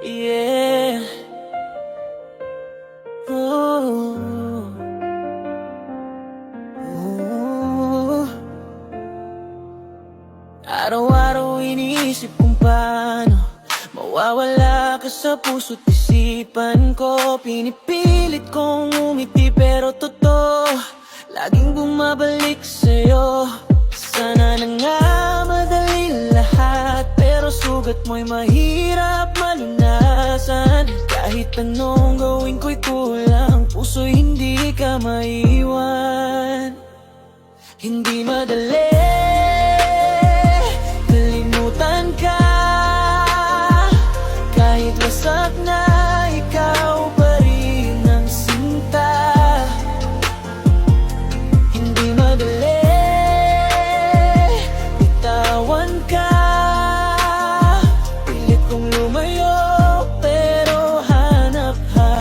Yeah. Oh. Oh. Araw-araw iniisip kung paano mawawala ka sa puso't isipan ko. Pinipilit kong umiti pero totoo, laging bumabalik sa'yo. Sana na nga madali lahat, pero sugat mo'y mahirap malunasan. Kahit anong gawin ko'y kulang, puso'y hindi ka maiwan. Hindi madali kalimutan ka, kahit wasak na